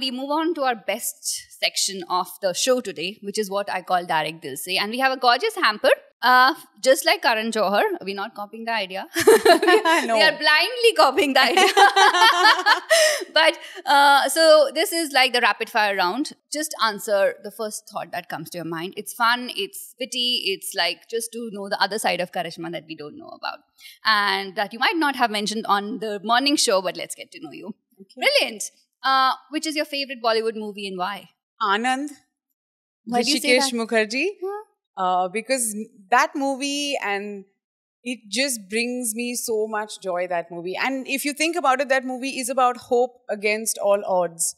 we move on to our best section of the show today, which is what I call Direct Dil Se. And we have a gorgeous hamper. Just like Karan Johar, we're not copying the idea. No. We are blindly copying the idea. But so this is like the rapid fire round. Just answer the first thought that comes to your mind. It's fun, it's witty, it's like just to know the other side of Karishma that we don't know about. And that you might not have mentioned on the morning show, but let's get to know you. Okay. Brilliant. Which is your favorite Bollywood movie and why? Anand. Why do you say that? Rishikesh Mukherjee. Because that movie, and it just brings me so much joy, that movie. And if you think about it, that movie is about hope against all odds.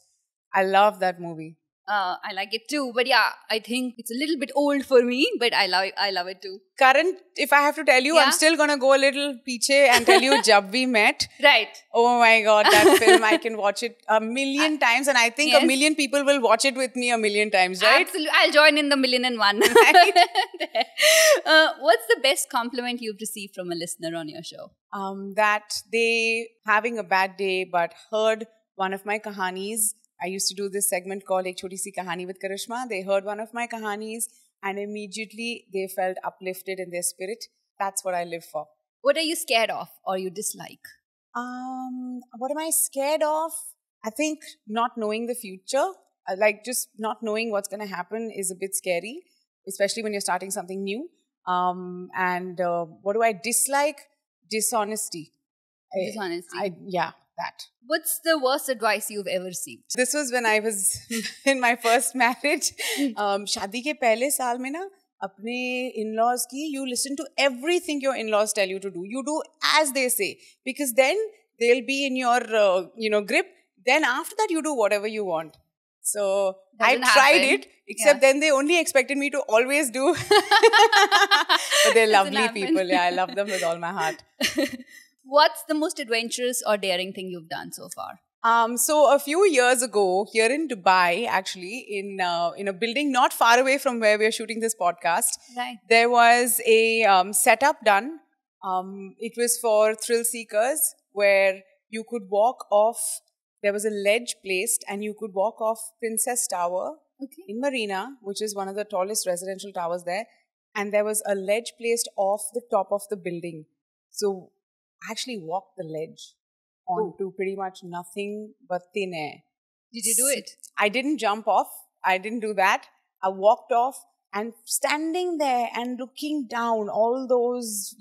I love that movie. I like it too. But yeah, I think it's a little bit old for me, but I love it too. Current, if I have to tell you, I'm still going to go a little piche and tell you Jab We Met. Right. Oh my God, that film, I can watch it a million times, and I think a million people will watch it with me a million times, right? Absolutely. I'll join in the 1,000,001. Right. What's the best compliment you've received from a listener on your show? That they having a bad day but heard one of my kahanis. I used to do this segment called Ek Choti Si Kahani with Karishma. They heard one of my kahanis and immediately they felt uplifted in their spirit. That's what I live for. What are you scared of or you dislike? What am I scared of? I think not knowing the future. Like just not knowing what's going to happen is a bit scary, especially when you're starting something new. And what do I dislike? Dishonesty. Dishonesty. Yeah, that. What's the worst advice you've ever received? This was when I was in my first marriage. शादी के पहले साल में ना अपने in-laws की, you listen to everything your in-laws tell you to do. You do as they say, because then they'll be in your grip. Then after that, you do whatever you want. So I tried it, except then they only expected me to always do. But they're lovely people. Yeah, I love them with all my heart. What's the most adventurous or daring thing you've done so far? So a few years ago, here in Dubai, actually, in a building not far away from where we're shooting this podcast, there was a setup done. It was for thrill seekers where you could walk off. There was a ledge placed and you could walk off Princess Tower in Marina, which is one of the tallest residential towers there. And there was a ledge placed off the top of the building. So I actually walked the ledge onto pretty much nothing but thin air. Did you do it? I didn't jump off. I didn't do that. I walked off and standing there and looking down all those,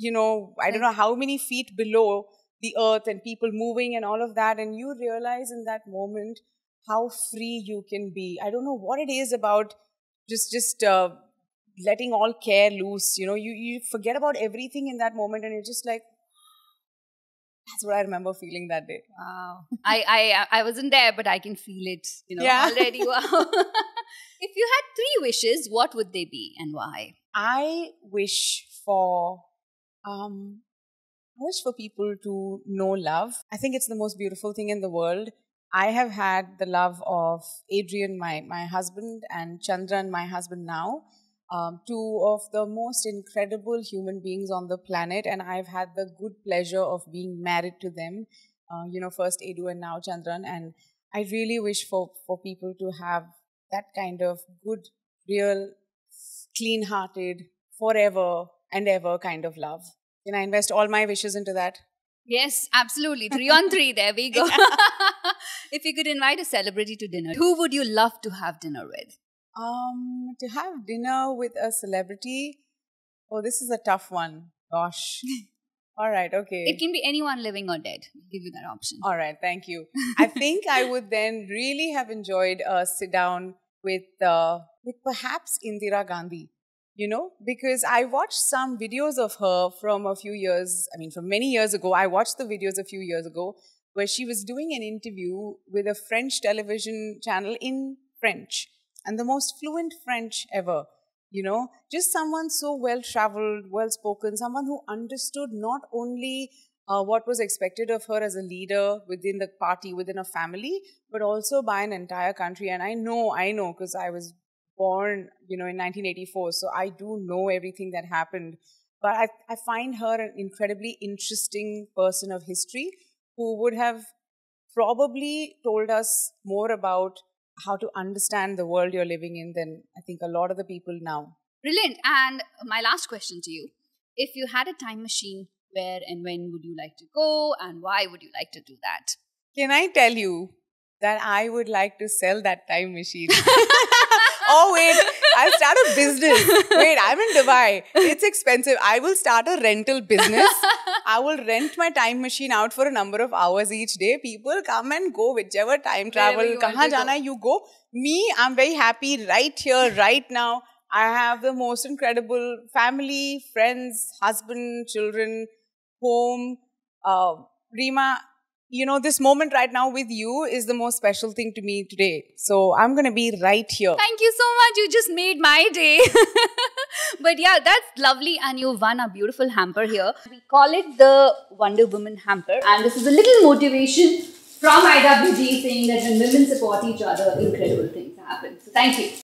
I don't know how many feet below the earth and people moving and all of that. And you realize in that moment how free you can be. I don't know what it is about just letting all care loose. You forget about everything in that moment and you're just like, that's what I remember feeling that day. Wow. I wasn't there, but I can feel it, already. Wow. If you had 3 wishes, what would they be and why? I wish for people to know love. I think it's the most beautiful thing in the world. I have had the love of Adrian, my husband, and Chandran, my husband now. 2 of the most incredible human beings on the planet, and I've had the good pleasure of being married to them. First Edu and now Chandran, and I really wish for people to have that kind of good, real, clean-hearted, forever and ever kind of love. Can I invest all my wishes into that? Yes, absolutely. 3 on 3, there we go. If you could invite a celebrity to dinner, who would you love to have dinner with? To have dinner with a celebrity? Oh, this is a tough one. Gosh. All right, okay. It can be anyone living or dead. I'll give you that option. All right, thank you. I think I would then really have enjoyed a sit down with perhaps Indira Gandhi, because I watched some videos of her from from many years ago. I watched the videos a few years ago where she was doing an interview with a French television channel in French. And the most fluent French ever, just someone so well-traveled, well-spoken, someone who understood not only what was expected of her as a leader within the party, within a family, but also by an entire country. And I know, because I was born, in 1984, so I do know everything that happened. But I find her an incredibly interesting person of history who would have probably told us more about how to understand the world you're living in than I think a lot of the people now. Brilliant. And my last question to you. If you had a time machine, where and when would you like to go and why would you like to do that? Can I tell you that I would like to sell that time machine? Oh, wait, I'll start a business. Wait, I'm in Dubai. It's expensive. I will start a rental business. I will rent my time machine out for a number of hours each day. People come and go, whichever time travel, kahan jana you go. Me, I'm very happy right here, right now. I have the most incredible family, friends, husband, children, home. Reema, you know, this moment right now with you is the most special thing to me today. So I'm going to be right here. Thank you so much. You just made my day. But yeah, that's lovely. And you won a beautiful hamper here. We call it the Wonder Woman hamper. And this is a little motivation from IWG saying that when women support each other, incredible things happen. So thank you.